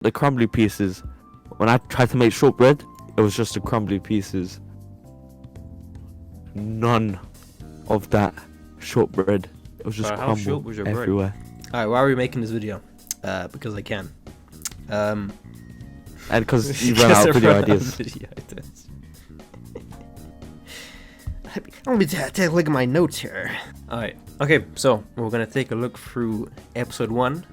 the crumbly pieces. When I tried to make shortbread, it was just the crumbly pieces. None of that shortbread. It was just How short crumble was your bread? everywhere. Alright, why are we making this video? Because I can. And because you ran out of video ideas. Let me take a look at my notes here. Alright, okay, so we're gonna take a look through episode 1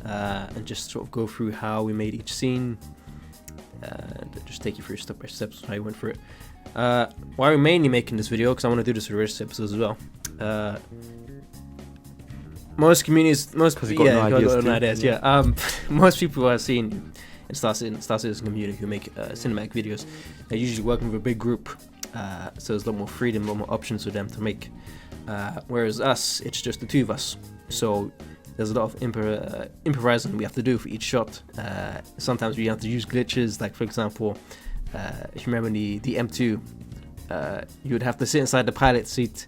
and just sort of go through how we made each scene and just take you through step by step how you went through it. Why are we mainly making this video? Because I want to do this for the rest of episodes as well. Most communities, most Because you got no ideas too. yeah. Most people I've seen in Star Citizen community who make cinematic videos, they're usually working with a big group, so there's a lot more freedom, a lot more options for them to make. Whereas us, it's just the two of us, so there's a lot of improvising we have to do for each shot. Sometimes we have to use glitches, like for example, if you remember the M2, you would have to sit inside the pilot seat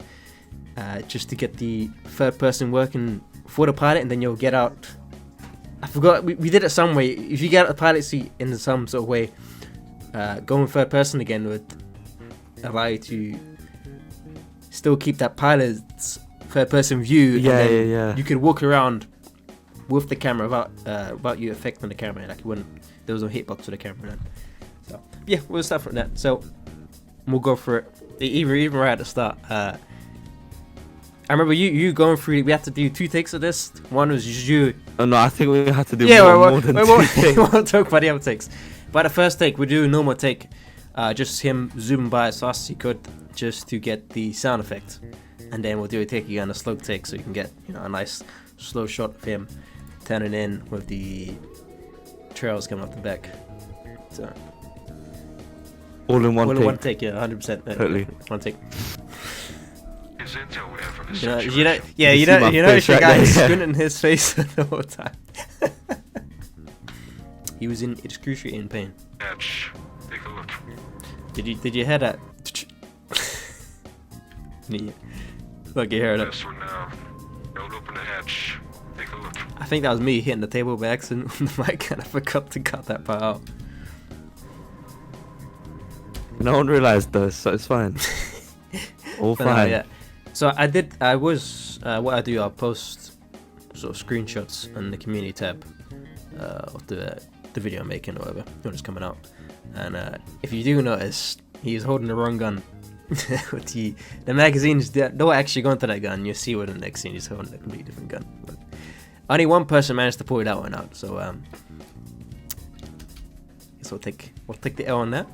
just to get the third person working for the pilot, and then you'll get out. I forgot, we did it some way. If you get out the pilot seat in some sort of way, going third person again would allow you to still keep that pilot's third person view. Yeah. You could walk around with the camera without you affecting the camera. Like you wouldn't, there was no hitbox to the camera then. So yeah, we'll start from that. So we'll go for it. Even right at the start. I remember you going through. We had to do 2 takes of this. One was you. Oh no, I think we had to do more than 2 we won't talk about the other takes. But the first take, we do a normal take. Just him zooming by as fast as he could, just to get the sound effect. And then we'll do a take again, a slow take, so you can get a nice slow shot of him turning in with the trails coming off the back. So all in one all take. in one take, yeah, 100%. Totally. One take. You It's the right guy there, yeah. squinting his face the whole time. He was in excruciating pain. Take a look. Did you hear that? Yeah. Look, you heard it. This one now. Don't open the hatch. Take a look. I think that was me hitting the table by accident on the mic, and I forgot to cut that part out. No one realized though, so it's fine. All But no, fine. yeah. So what I do, I'll post sort of screenshots on the community tab of the video I'm making or whatever, when it's coming out. And if you do notice, he's holding the wrong gun. With the magazines don't actually go into that gun. You'll see what in the next scene he's holding a completely different gun. But only one person managed to pull that one out, so guess we'll take the L on that.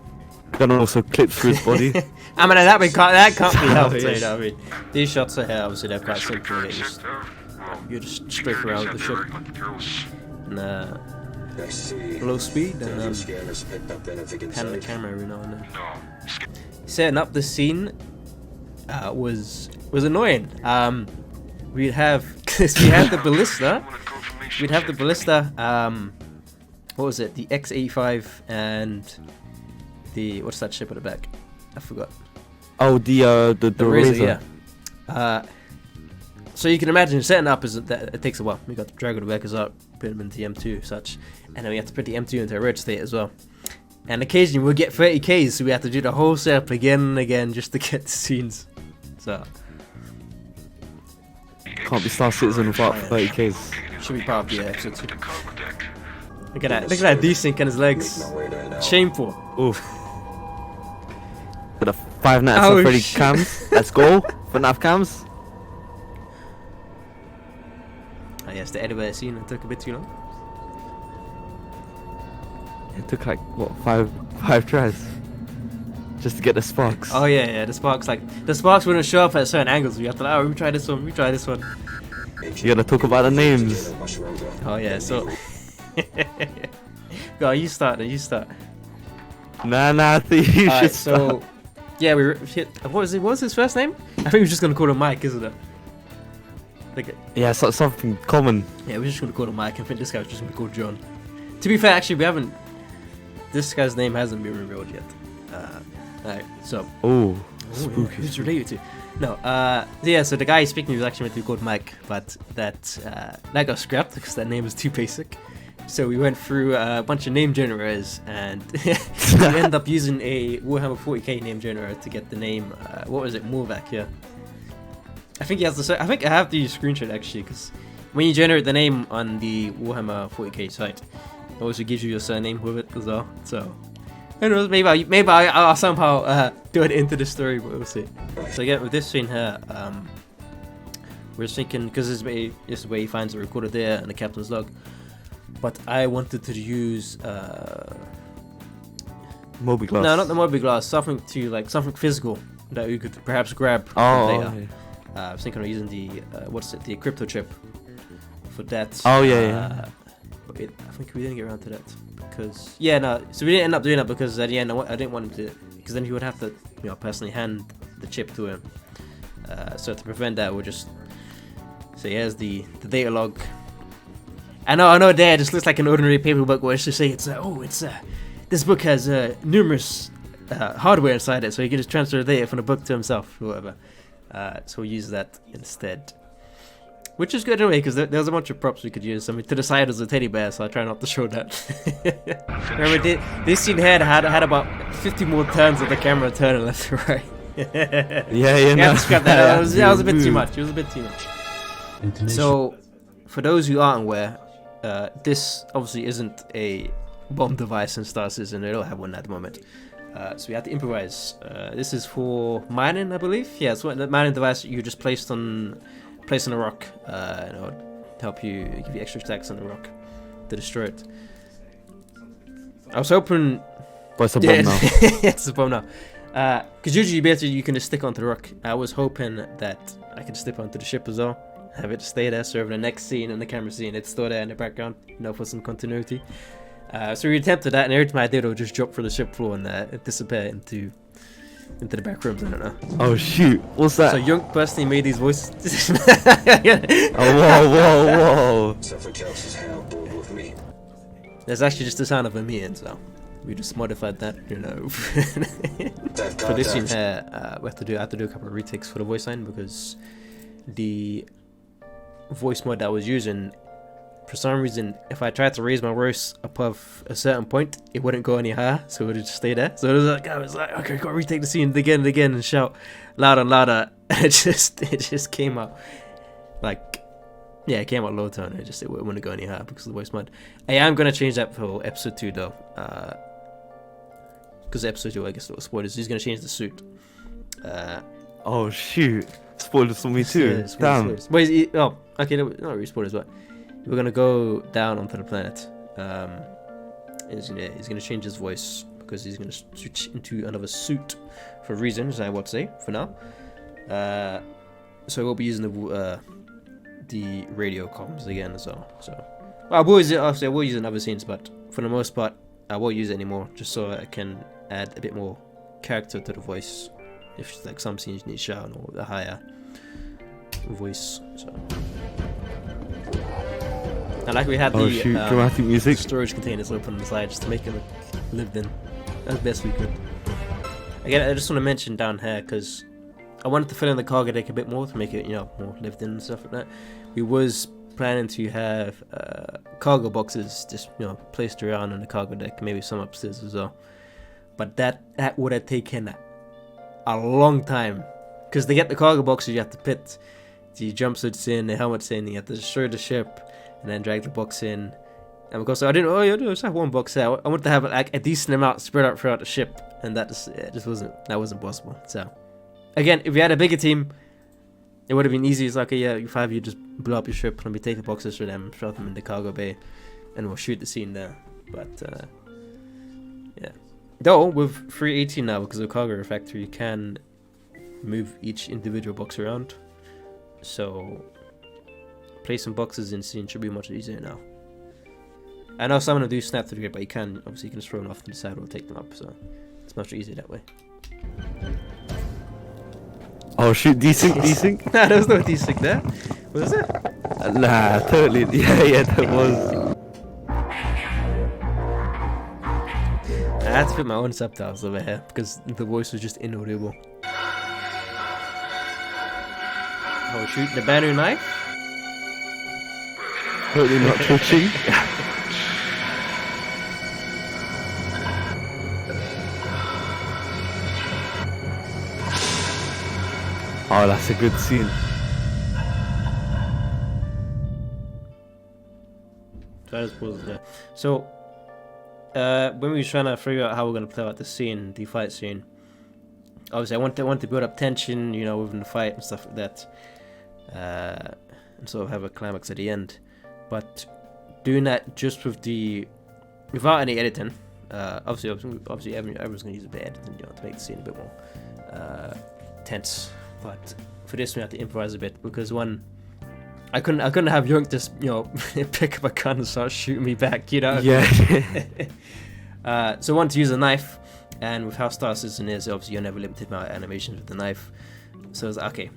Gonna also clip through his body. I mean that can't be helped. Yes. You know what I mean? These shots are here, obviously they're quite simple. You just strafe around with the ship and low speed and pan the camera every now and then. Setting up the scene was annoying. We'd have the ballista. We'd have the ballista. What was it? The X-85 and the what's that ship at the back? I forgot. Oh, the Razor. Yeah. So you can imagine setting up is that it takes a while. We got to drag the backers up, put them into the M2 such, and then we have to put the M2 into a red state as well. And occasionally we'll get 30Ks, so we have to do the whole setup again and again just to get the scenes. So Can't be Star Citizen without 30Ks. should be part of the episode 2. Look at that desync on his legs. Shameful. Oof. For the 5 Nights Oh, at Freddy shit. cams. Let's go. For NAF cams. Oh yes, the elevator scene, it took a bit too long. It took like what 5 tries just to get the sparks. Oh yeah, the sparks wouldn't show up at certain angles. We have to we try this one. You gotta talk about the names. Oh yeah, so go on, you start. Nah, I think you should Alright, start. so yeah, what was his first name? I think we're just gonna call him Mike, isn't it? Like, Yeah, so something common. yeah, we're just gonna call him Mike. I think this guy's just gonna be called John. To be fair, actually, we haven't. This guy's name hasn't been revealed yet. Alright, so Oh, yeah, spooky. who's related to? No, yeah. So the guy he's speaking was actually meant to be called Mike, but that got scrapped because that name is too basic. So we went through a bunch of name generators, and we ended up using a Warhammer 40k name generator to get the name. What was it, Morvac? Yeah. I think he has the. I think I have the screenshot actually, because when you generate the name on the Warhammer 40k site, it also gives you your surname with it as well. So, who knows? Maybe I'll somehow do it into the story, but we'll see. So again, with this scene here, we're thinking, because this is where he finds the recorder there and the captain's log. But I wanted to use Moby Glass. no, not the Moby Glass. Something physical that you could perhaps grab. Oh. Data. Okay. I was thinking of using the the crypto chip for that. Oh yeah. But I think we didn't get around to that because so we didn't end up doing that because at the end I didn't want him to, because then he would have to personally hand the chip to him. So to prevent that, we'll just say here's the data log. I know there just looks like an ordinary paper book, where it's just say this book has numerous hardware inside it, so you can just transfer the data from the book to himself or whatever. So we'll use that instead, which is good anyway, because there's a bunch of props we could use. I mean, to the side is a teddy bear, so I try not to show that. Remember, this scene here had about 50 more turns of the camera turning left to right. Yeah. No. Scrap that. That was a bit too much. It was a bit too much. So, for those who aren't aware, this obviously isn't a bomb device in Star Citizen. They don't have one at the moment. So we had to improvise. This is for mining, I believe. Yeah, it's the mining device you just placed on a rock. And it would help give you extra stacks on the rock to destroy it. I was hoping. But it's a bomb now. It's a bomb now. Because usually you can just stick onto the rock. I was hoping that I could slip onto the ship as well. Have it stay there, so over the next scene and the camera scene, it's still there in the background, for some continuity. So we attempted that, and every time I did, it would just drop from the ship floor and disappear into the back rooms. I don't know. Oh shoot! What's that? So Young personally made these voices. Oh whoa! There's actually just the sound of a meeting, so we just modified that, For this scene here, I have to do a couple of retakes for the voice line, because the voice mod that I was using, for some reason, if I tried to raise my voice above a certain point, it wouldn't go any higher, so it would just stay there. So I was like, okay, gotta retake the scene again and again and shout louder and louder. And it just came out it came out low tone. It wouldn't go any higher because of the voice mod. I am gonna change that for episode 2 though, because episode 2, I guess, little spoilers. He's gonna change the suit. Oh shoot! Spoilers for me too. Yeah, spoilers. Damn. Well, okay, not really spoilers, but we're gonna go down onto the planet. He's gonna change his voice because he's gonna switch into another suit for reasons, I would say, for now. So we'll be using the radio comms again as well. So I will use it in other scenes, but for the most part, I won't use it anymore, just so I can add a bit more character to the voice. If some scenes need shouting or a higher voice, so. And we had the dramatic music. storage containers open on the side just to make it look lived in as best we could. Again, I just want to mention down here, because I wanted to fill in the cargo deck a bit more to make it, more lived in and stuff like that. We was planning to have cargo boxes just, placed around on the cargo deck, maybe some upstairs as well. But that would have taken a long time, because to get the cargo boxes, you have to put the jumpsuits in, the helmets in, you have to destroy the ship, and then drag the box in. And because I didn't, just have one box there. I wanted to have a decent amount spread out throughout the ship, and that just wasn't possible. So, again, if we had a bigger team, it would have been easy. It's like, you five, you just blow up your ship, and we take the boxes for them, throw them in the cargo bay, and we'll shoot the scene there. But, yeah. Though, with 318 now, because of Cargo Refactor, you can move each individual box around. So, placing boxes in scene should be much easier now. I know some of them do snap to the grid, but you can just throw them off to the side or take them up, so it's much easier that way. Oh shoot, desync? Nah, there was no desync there. Was it? Nah, totally. Yeah, that was. I had to put my own subtitles over here because the voice was just inaudible. Oh shoot, the banner knife? Totally not twitching. Oh, that's a good scene. So I just pause it there. So, when we were trying to figure out how we're gonna play out the scene, the fight scene, obviously I want to build up tension, you know, within the fight and stuff like that, and sort of have a climax at the end. But doing that just without any editing, obviously everyone's gonna use a bit of editing, you know, to make the scene a bit more tense. But for this, we have to improvise a bit because I couldn't have Young just, you know, pick up a gun and start shooting me back, you know. Yeah. So I want to use a knife, and with how Star Citizen is, obviously you're never limited by animations with the knife. So I was like, okay,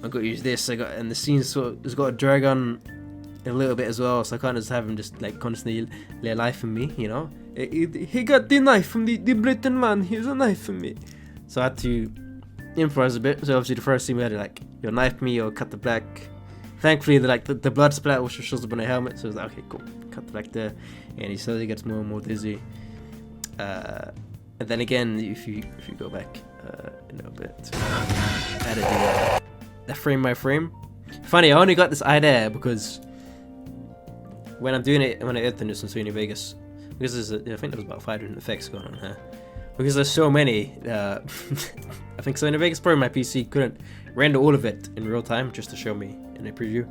I've got to use this. And the scene sort of has got to drag on a little bit as well, so I can't just have him just like constantly lay life in me, you know. He got the knife from the Britain man. Here's a knife for me. So I had to improvise a bit. So obviously the first scene we had to like, you knife me or cut the black. Thankfully, the blood splat which shows up on the helmet, so I was like, okay, cool, cut the black there, and he slowly gets more and more dizzy. And then again, if you go back a little bit, added the frame by frame. Funny, I only got this idea because when I'm doing it, when I edited this in Sony Vegas, because I think there was about 500 effects going on here. Because there's so many, I think Sony Vegas Pro, my PC couldn't render all of it in real time just to show me in a preview.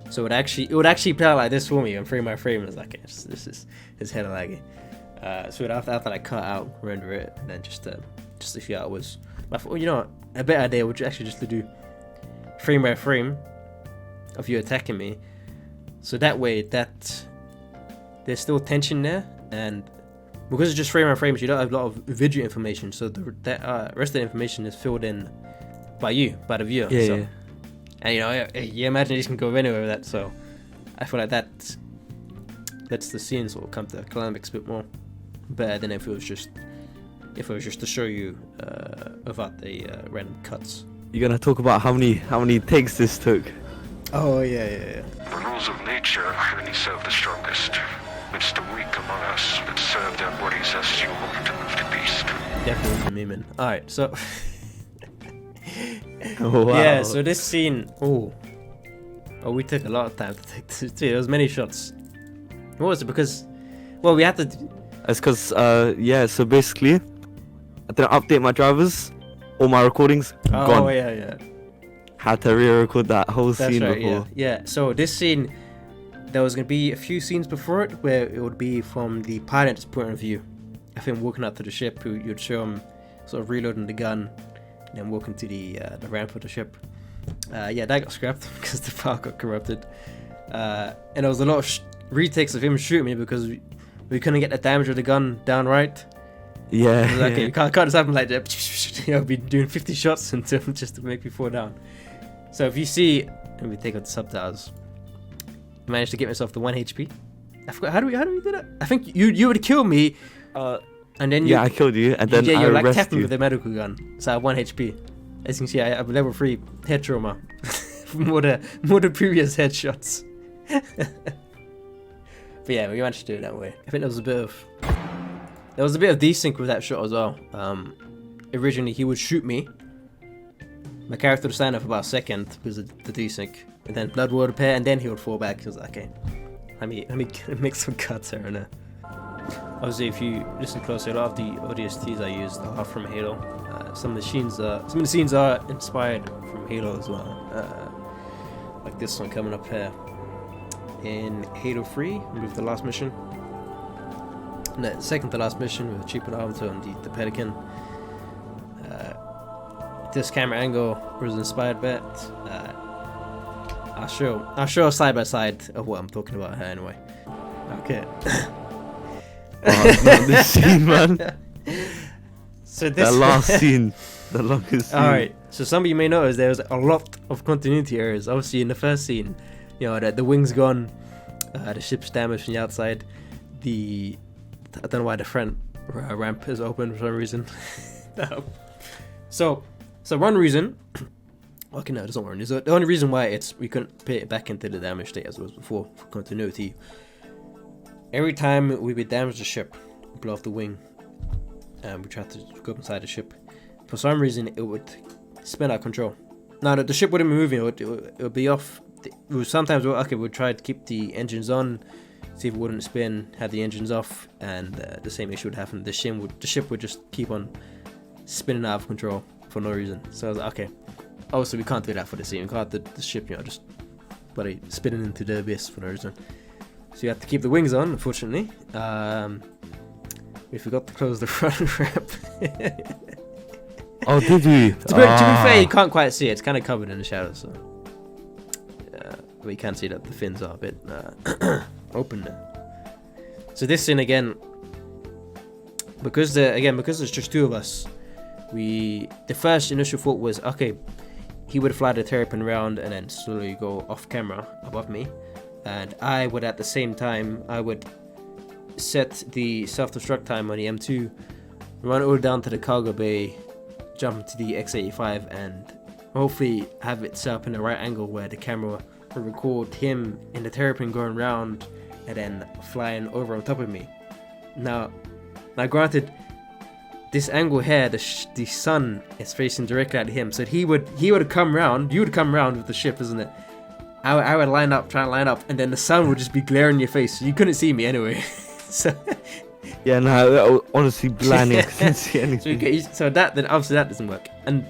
So it would actually play out like this for me on frame by frame. And it's like, okay, this is hella laggy. So after I cut out, render it, and then just to see how it was. I thought, well, you know what, a better idea would actually just to do frame by frame of you attacking me. So that way that there's still tension there, and because it's just frame by frame, you don't have a lot of visual information. So the rest of the information is filled in by the viewer. Yeah, so, yeah. And you know, you imagine you can go anywhere with that. So I feel like that lets the scene sort of come to a climax a bit more better than if it was just to show you without the random cuts. You're gonna talk about how many takes this took? Oh yeah. The rules of nature only serve the strongest. It's the weak among us that serve their bodies as fuel to move the beast. Definitely memeing. Alright, so Oh, wow. yeah, so this scene, we took a lot of time to take this too. There was many shots. What was it? Because, well, we had to. It's because so basically, I didn't update my drivers, all my recordings gone. Oh yeah. Had to re-record that whole That's scene right. before. Yeah. So this scene, there was gonna be a few scenes before it where it would be from the pilot's point of view. I think walking up to the ship, you'd show him sort of reloading the gun, and then walking to the ramp of the ship. Yeah, that got scrapped because the file got corrupted. And there was a lot of retakes of him shooting me because we couldn't get the damage of the gun down right. Yeah. It was like, okay, you can't just have him like that, you know, be doing 50 shots into him just to make me fall down. So if you see, let me take out the subtitles. I managed to get myself to 1 HP. I forgot, how do we do that? I think you would kill me, and then I killed you, and then I you're like arrest tapping you. with a medical gun. So I have 1 HP. As you can see, I have level 3 head trauma. more than previous headshots. But yeah, we managed to do it that way. I think there was a bit of desync with that shot as well. Originally he would shoot me. My character would stand up for about a second because of the desync, and then blood would appear, and then he would fall back. He was like, okay, let me make some cuts here and there. Obviously, if you listen closely, a lot of the ODSTs I used are from Halo. Some of the scenes are inspired from Halo as well. Like this one coming up here in Halo 3 with the last mission. No, second to last mission with Cheap and Armator and the Pelican. This camera angle was inspired by it. I'll show side by side of what I'm talking about here anyway. Okay. Oh, not this scene, man. So this That last scene, the longest scene. Alright, so some of you may notice there's a lot of continuity errors. Obviously in the first scene, you know, the wing's gone, the ship's damaged from the outside, I don't know why the front ramp is open for some reason. So one reason, okay, no, there's not one reason. The only reason why we couldn't put it back into the damaged state as it was before for continuity. Every time we would damage the ship, blow off the wing, and we tried to go up inside the ship, for some reason it would spin out of control. No, the ship wouldn't be moving. It would be off. Sometimes we'd try to keep the engines on, see if it wouldn't spin, have the engines off, and the same issue would happen. The ship would just keep on spinning out of control for no reason. So I was like, okay, obviously we can't do that for the scene. We can't have the ship, just bloody spinning into the abyss for no reason. So you have to keep the wings on, unfortunately. We forgot to close the front ramp. Oh, did we? To be fair, you can't quite see it. It's kind of covered in the shadows, so we can see that the fins are a bit open there. So this scene again, because there's just two of us, the first initial thought was, okay, he would fly the terrapin around and then slowly go off camera above me, and I would at the same time set the self-destruct time on the M2, run all down to the cargo bay, jump into the X85, and hopefully have it set up in the right angle where the camera will record him in the terrapin going round and then flying over on top of me. Now granted, this angle here, the sun is facing directly at him, so he would come round. You would come round with the ship, isn't it? I would try and line up, and then the sun would just be glaring in your face. So you couldn't see me anyway. So yeah, no, that was honestly blinding. I couldn't see anything. So that doesn't work. And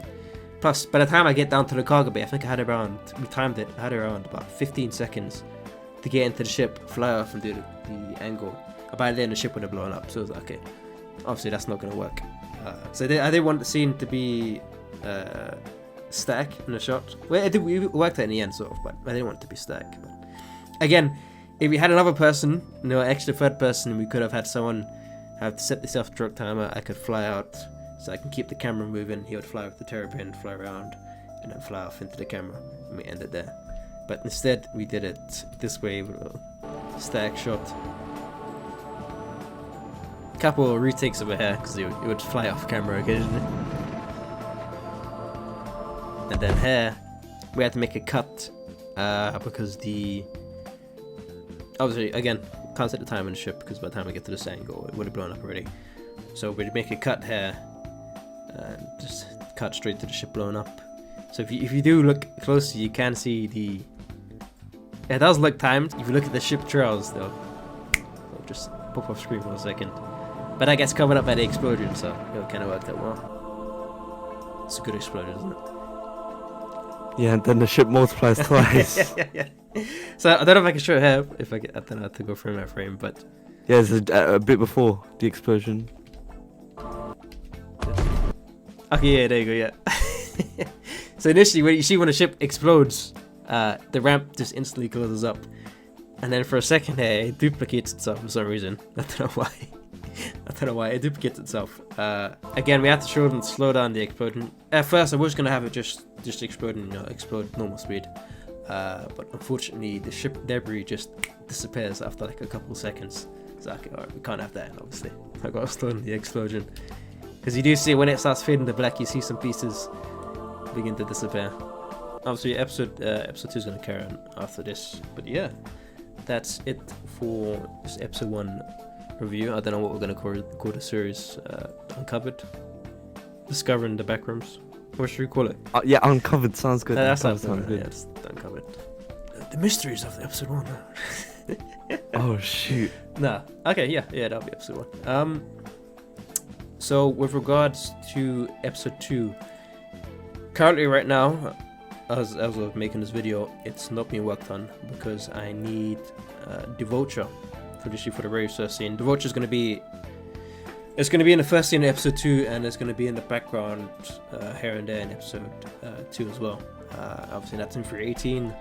plus, by the time I get down to the cargo bay, I think we timed it. I had around about 15 seconds to get into the ship, fly off, and do the angle. By then, the ship would have blown up. So I was like, okay, obviously that's not going to work. So I didn't want the scene to be static in the shot. Well, we worked out in the end, sort of, but I didn't want it to be static. But again, if we had another person, extra third person, we could have had someone have to set the self-destruct timer. I could fly out, so I can keep the camera moving. He would fly with the terrapin, fly around, and then fly off into the camera, and we ended there. But instead, we did it this way with a static shot. Couple of retakes over here because it would fly off camera occasionally. And then here, we had to make a cut because obviously, again, can't set the time on the ship because by the time we get to this angle, it would have blown up already. So we'd make a cut here and just cut straight to the ship blowing up. So if you do look closely, you can see it does look timed. If you look at the ship trails, they'll just pop off screen for a second. But that gets covered up by the explosion, so it kind of worked out well. It's a good explosion, isn't it? Yeah, and then the ship multiplies twice. yeah. So I don't know if I can show it here. I don't know how to go frame by frame, but yeah, it's a bit before the explosion. Okay, yeah, there you go. Yeah. So initially, when the ship explodes, the ramp just instantly closes up, and then for a second here, it duplicates itself for some reason. I don't know why it duplicates itself. Again, we have to show them to slow down the explosion. At first, I was gonna have it just explode and explode normal speed, but unfortunately, the ship debris just disappears after like a couple of seconds. So okay, alright, we can't have that, obviously. I gotta slow down the explosion because you do see when it starts fading to black, you see some pieces begin to disappear. Obviously, episode 2 is gonna carry on after this, but yeah, that's it for this episode 1 review. I don't know what we're gonna call the series. Uncovered, discovering the backrooms. What should we call it? Yeah, uncovered sounds good. That sounds good. good. Yeah, it's uncovered. The mysteries of episode 1. Oh shoot. Nah. Okay. Yeah. That'll be episode 1. So with regards to episode 2, currently right now, as of making this video, it's not being worked on because I need Devocha for the very first scene. Devocha is going to be in the first scene of episode 2, and it's going to be in the background here and there in episode 2 as well. Obviously that's in 318.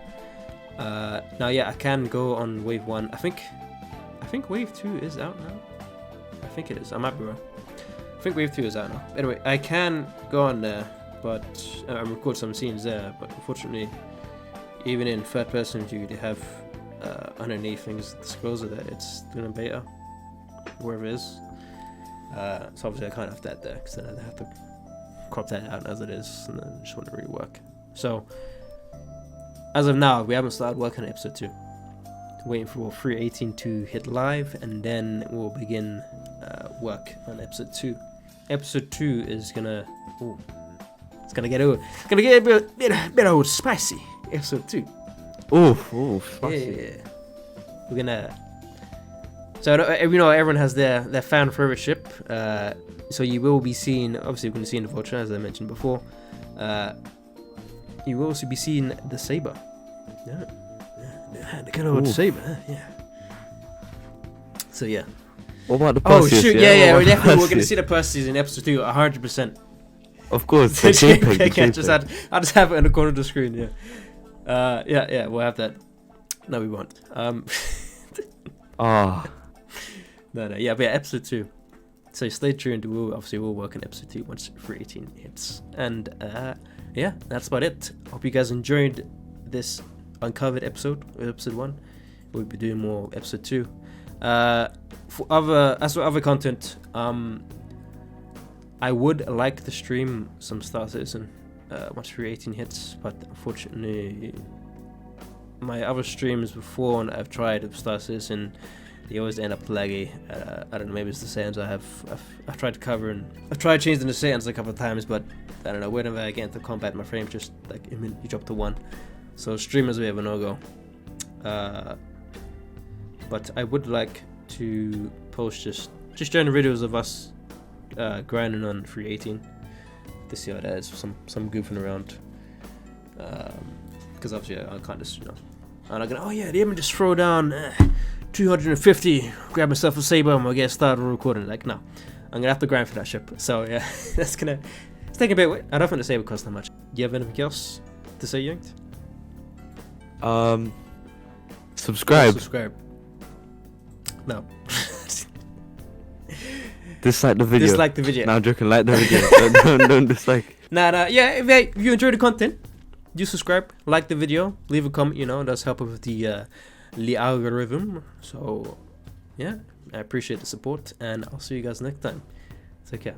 Now yeah, I can go on wave 1. I think wave 2 is out now. I think it is. I might be wrong. I think wave 2 is out now. Anyway, I can go on there, but record some scenes there. But unfortunately, even in third person view, they have underneath things disclosure that it's doing beta, wherever it is. So obviously I can't have that there because then I'd have to crop that out as it is, and then it just wouldn't really work. So as of now, we haven't started working on episode 2. Waiting for 318 to hit live, and then we'll begin work on episode 2. Episode 2 is gonna. It's gonna get a bit old spicy. Episode 2. Oof. Yeah. We're gonna. So you know, everyone has their fan favorite ship. So you will be seeing. Obviously, we're gonna see in the Vulture, as I mentioned before. You will also be seeing the Saber. Yeah, the good old Oof. Saber. Yeah. So yeah. What about the Oh Perseus? shoot! What Yeah. We're about definitely gonna Perseus? see the Perseus in episode 2, 100%. Of course. The JPEG, the I'll just have it in the corner of the screen. Yeah. Yeah. We'll have that. No, we won't. Ah. No. Yeah, but yeah, episode 2. So stay tuned. We'll work on episode 2 once 318 hits. And yeah, that's about it. Hope you guys enjoyed this uncovered episode 1. We'll be doing more episode 2. For other content, I would like to stream some Star Citizen once 318 hits, but unfortunately, my other streams before when I've tried of Star Citizen, they always end up laggy. I don't know, maybe it's the settings I've tried to cover, and I've tried changing the settings a couple of times, but I don't know, whenever I get into combat, my frame just like immediately drop to 1. So stream is a bit of a no-go. But I would like to post just general videos of us grinding on 318 to see how that is, some goofing around. Because obviously I can't just, I'm not gonna, oh yeah, let me just throw down 250, grab myself a Saber, and we'll get started recording. Like, no, I'm gonna have to grind for that ship. So yeah, it's taking a bit. I don't think the Saber costs that much. Do you have anything else to say, Yanked? Subscribe. No. Dislike the video. Dislike the video. No, I'm joking. Like the video. don't dislike. Nah. Yeah, if you enjoy the content, do subscribe, like the video, leave a comment. It does help with the algorithm. So yeah, I appreciate the support, and I'll see you guys next time. Take care.